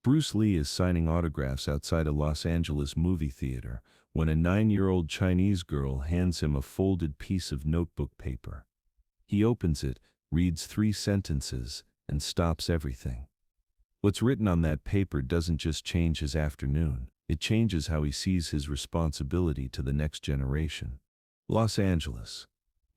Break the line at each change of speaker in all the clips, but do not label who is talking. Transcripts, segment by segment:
Bruce Lee is signing autographs outside a Los Angeles movie theater when a 9-year-old Chinese girl hands him a folded piece of notebook paper. He opens it, reads 3 sentences, and stops everything. What's written on that paper doesn't just change his afternoon, it changes how he sees his responsibility to the next generation. Los Angeles,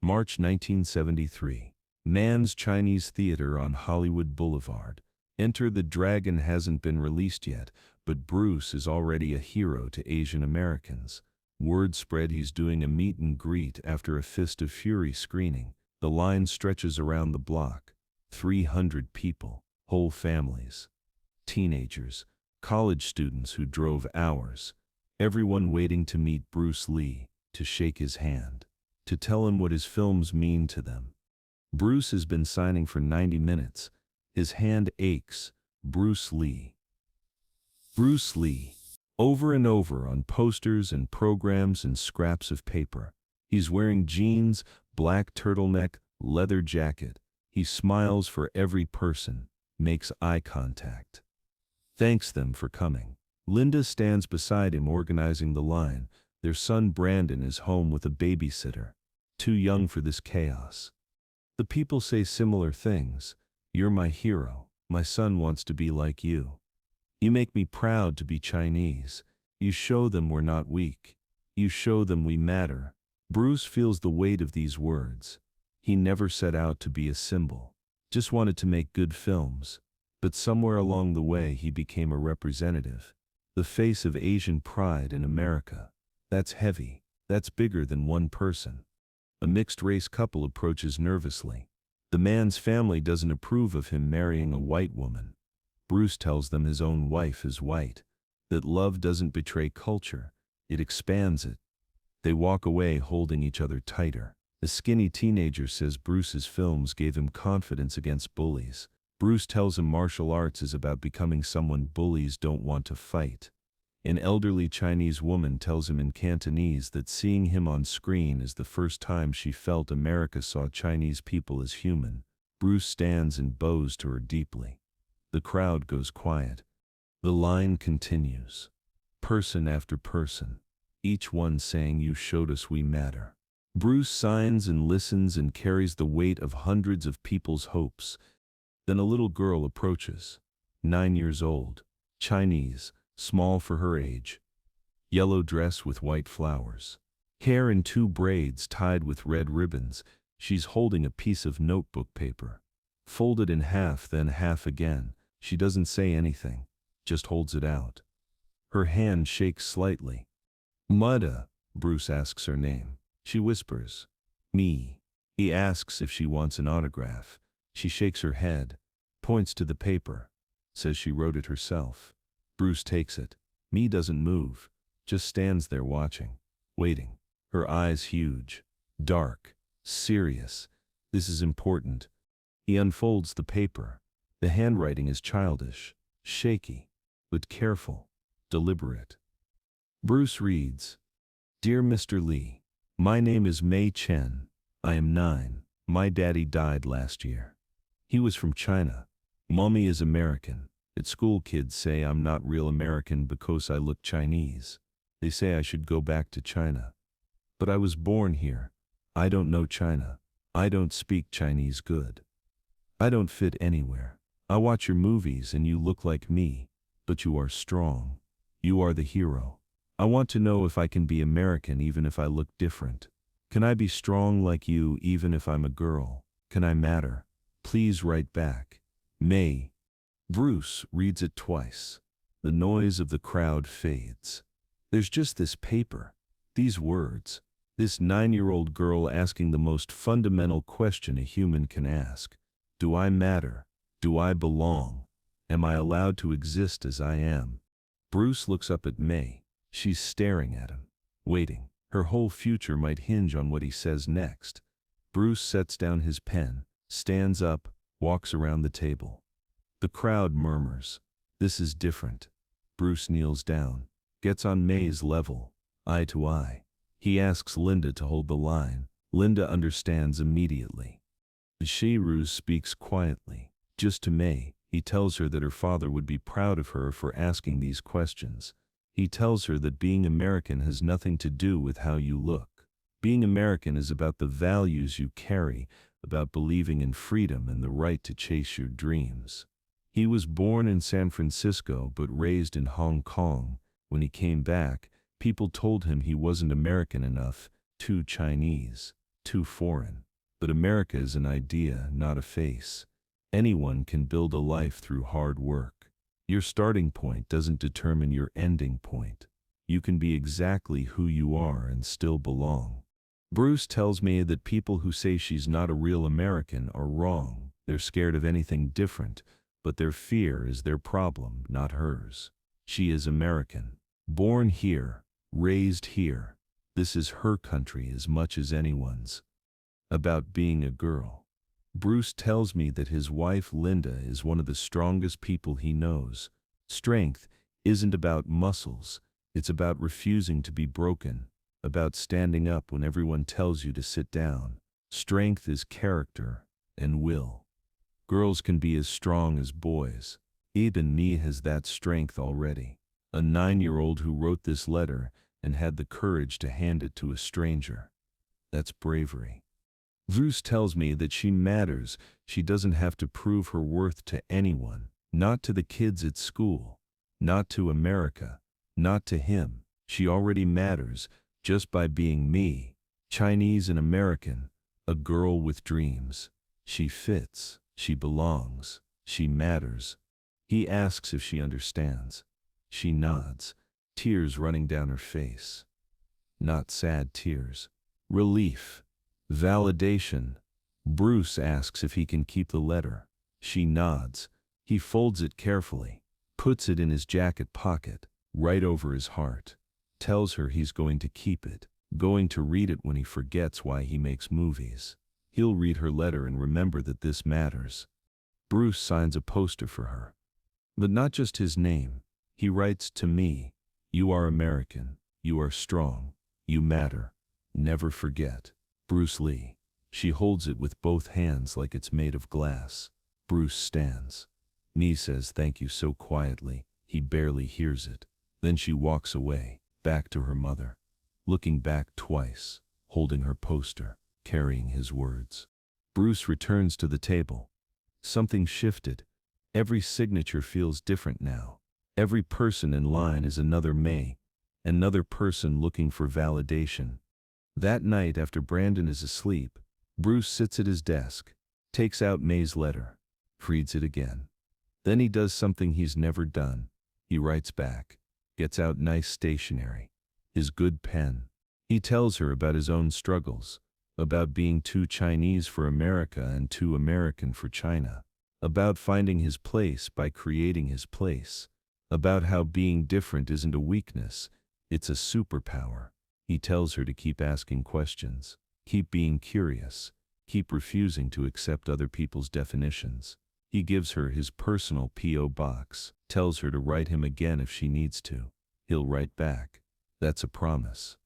March 1973. Mann's Chinese Theater on Hollywood Boulevard. Enter the Dragon hasn't been released yet, but Bruce is already a hero to Asian Americans. Word spread he's doing a meet and greet after a Fist of Fury screening. The line stretches around the block. 300 people, whole families. Teenagers, college students who drove hours. Everyone waiting to meet Bruce Lee, to shake his hand, to tell him what his films mean to them. Bruce has been signing for 90 minutes. His hand aches. Bruce Lee. Bruce Lee. Over and over on posters and programs and scraps of paper. He's wearing jeans, black turtleneck, leather jacket. He smiles for every person, makes eye contact. Thanks them for coming. Linda stands beside him organizing the line. Their son Brandon is home with a babysitter. Too young for this chaos. The people say similar things. You're my hero. My son wants to be like you. You make me proud to be Chinese. You show them we're not weak. You show them we matter. Bruce feels the weight of these words. He never set out to be a symbol. Just wanted to make good films. But somewhere along the way he became a representative. The face of Asian pride in America. That's heavy. That's bigger than one person. A mixed-race couple approaches nervously. The man's family doesn't approve of him marrying a white woman. Bruce tells them his own wife is white, that love doesn't betray culture, it expands it. They walk away holding each other tighter. A skinny teenager says Bruce's films gave him confidence against bullies. Bruce tells him martial arts is about becoming someone bullies don't want to fight. An elderly Chinese woman tells him in Cantonese that seeing him on screen is the first time she felt America saw Chinese people as human. Bruce stands and bows to her deeply. The crowd goes quiet. The line continues. Person after person, each one saying you showed us we matter. Bruce signs and listens and carries the weight of hundreds of people's hopes. Then a little girl approaches. 9 years old, Chinese, small for her age. Yellow dress with white flowers. Hair in 2 braids tied with red ribbons. She's holding a piece of notebook paper. Folded in half, then half again. She doesn't say anything, just holds it out. Her hand shakes slightly. Mudda, Bruce asks her name. She whispers, me. He asks if she wants an autograph. She shakes her head, points to the paper, says she wrote it herself. Bruce takes it. Me doesn't move, just stands there watching, waiting. Her eyes huge, dark, serious. This is important. He unfolds the paper. The handwriting is childish, shaky, but careful, deliberate. Bruce reads, Dear Mr. Lee, my name is Mei Chen. I am 9. My daddy died last year. He was from China. Mommy is American. At school kids say I'm not real American because I look Chinese. They say I should go back to China. But I was born here. I don't know China. I don't speak Chinese good. I don't fit anywhere. I watch your movies and you look like me, but you are strong. You are the hero. I want to know if I can be American even if I look different. Can I be strong like you even if I'm a girl? Can I matter? Please write back. May. Bruce reads it twice. The noise of the crowd fades. There's just this paper, these words, this 9-year-old girl asking the most fundamental question a human can ask. Do I matter? Do I belong? Am I allowed to exist as I am? Bruce looks up at May. She's staring at him, waiting. Her whole future might hinge on what he says next. Bruce sets down his pen, stands up, walks around the table. The crowd murmurs. This is different. Bruce kneels down, gets on May's level, eye to eye. He asks Linda to hold the line. Linda understands immediately. Shiru speaks quietly, just to May. He tells her that her father would be proud of her for asking these questions. He tells her that being American has nothing to do with how you look. Being American is about the values you carry, about believing in freedom and the right to chase your dreams. He was born in San Francisco but raised in Hong Kong. When he came back, people told him he wasn't American enough, too Chinese, too foreign. But America is an idea, not a face. Anyone can build a life through hard work. Your starting point doesn't determine your ending point. You can be exactly who you are and still belong. Bruce tells me that people who say she's not a real American are wrong. They're scared of anything different, but their fear is their problem, not hers. She is American. Born here, raised here. This is her country as much as anyone's. About being a girl. Bruce tells me that his wife Linda is one of the strongest people he knows. Strength isn't about muscles, it's about refusing to be broken, about standing up when everyone tells you to sit down. Strength is character and will. Girls can be as strong as boys. Even me has that strength already. A 9-year-old who wrote this letter and had the courage to hand it to a stranger. That's bravery. Bruce tells me that she matters. She doesn't have to prove her worth to anyone, not to the kids at school, not to America, not to him. She already matters just by being me, Chinese and American, a girl with dreams. She fits, she belongs, she matters. He asks if she understands. She nods, tears running down her face. Not sad tears. Relief. Validation. Bruce asks if he can keep the letter. She nods. He folds it carefully, puts it in his jacket pocket, right over his heart. Tells her he's going to keep it, going to read it when he forgets why he makes movies. He'll read her letter and remember that this matters. Bruce signs a poster for her. But not just his name. He writes, "To me, you are American, you are strong, you matter, never forget. Bruce Lee." She holds it with both hands like it's made of glass. Bruce stands. Nee says thank you so quietly, he barely hears it. Then she walks away, back to her mother, looking back twice, holding her poster, carrying his words. Bruce returns to the table. Something shifted. Every signature feels different now. Every person in line is another May, another person looking for validation. That night after Brandon is asleep, Bruce sits at his desk, takes out May's letter, reads it again. Then he does something he's never done. He writes back, gets out nice stationery, his good pen. He tells her about his own struggles, about being too Chinese for America and too American for China, about finding his place by creating his place, about how being different isn't a weakness, it's a superpower. He tells her to keep asking questions, keep being curious, keep refusing to accept other people's definitions. He gives her his personal P.O. box, tells her to write him again if she needs to. He'll write back. That's a promise.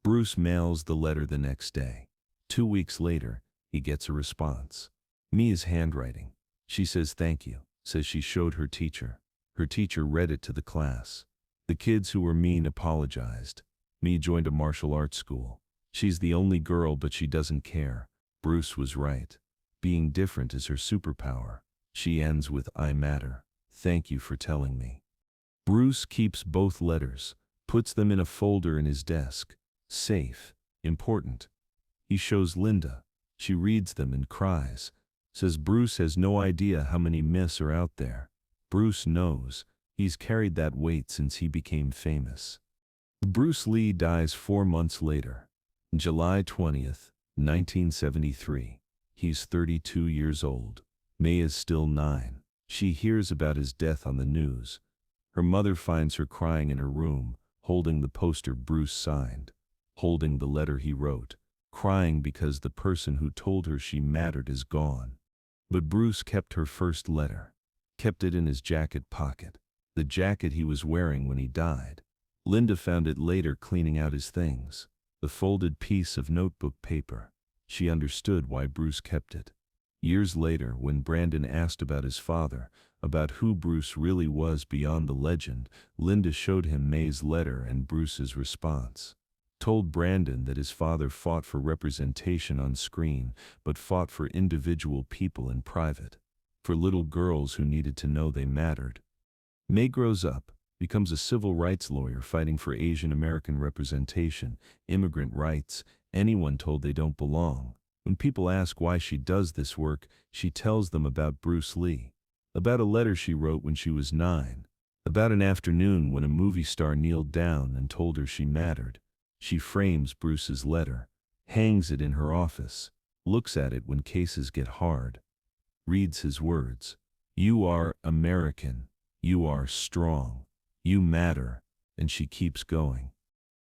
Bruce mails the letter the next day. 2 weeks later, he gets a response. Mia's handwriting. She says thank you, says she showed her teacher. Her teacher read it to the class. The kids who were mean apologized. Mia joined a martial arts school. She's the only girl, but she doesn't care. Bruce was right. Being different is her superpower. She ends with, "I matter. Thank you for telling me." Bruce keeps both letters, puts them in a folder in his desk. Safe, important. He shows Linda. She reads them and cries. Says Bruce has no idea how many myths are out there. Bruce knows. He's carried that weight since he became famous. Bruce Lee dies 4 months later. July 20th, 1973. He's 32 years old. May is still 9. She hears about his death on the news. Her mother finds her crying in her room, holding the poster Bruce signed, holding the letter he wrote, crying because the person who told her she mattered is gone. But Bruce kept her first letter, kept it in his jacket pocket, the jacket he was wearing when he died. Linda found it later cleaning out his things, the folded piece of notebook paper. She understood why Bruce kept it. Years later, when Brandon asked about his father, about who Bruce really was beyond the legend. Linda showed him May's letter and Bruce's response. Told Brandon that his father fought for representation on screen, but fought for individual people in private. For little girls who needed to know they mattered. May grows up, becomes a civil rights lawyer fighting for Asian American representation, immigrant rights, anyone told they don't belong. When people ask why she does this work, she tells them about Bruce Lee. About a letter she wrote when she was 9. About an afternoon when a movie star kneeled down and told her she mattered. She frames Bruce's letter, hangs it in her office, looks at it when cases get hard, reads his words. You are American. You are strong. You matter. And she keeps going.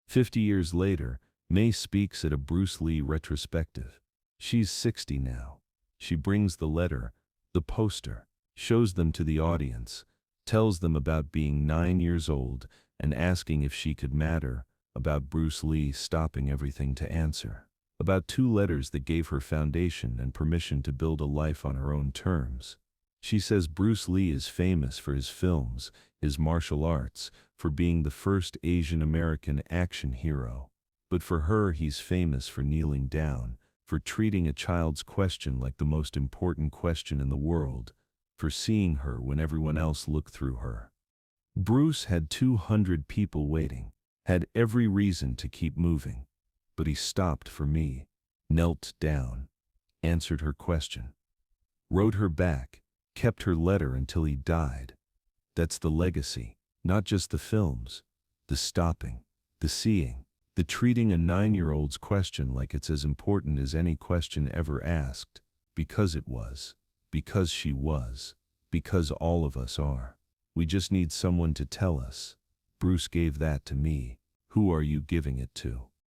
50 years later, May speaks at a Bruce Lee retrospective. She's 60 now. She brings the letter, the poster, shows them to the audience, tells them about being 9 years old and asking if she could matter, about Bruce Lee stopping everything to answer, about 2 letters that gave her foundation and permission to build a life on her own terms. She says Bruce Lee is famous for his films, his martial arts, for being the first Asian American action hero. But for her, he's famous for kneeling down, for treating a child's question like the most important question in the world, for seeing her when everyone else looked through her. Bruce had 200 people waiting, had every reason to keep moving. But he stopped for me, knelt down, answered her question, wrote her back, kept her letter until he died. That's the legacy, not just the films, the stopping, the seeing, the treating a 9-year-old's question like it's as important as any question ever asked, because it was, because she was, because all of us are. We just need someone to tell us. Bruce gave that to me. Who are you giving it to?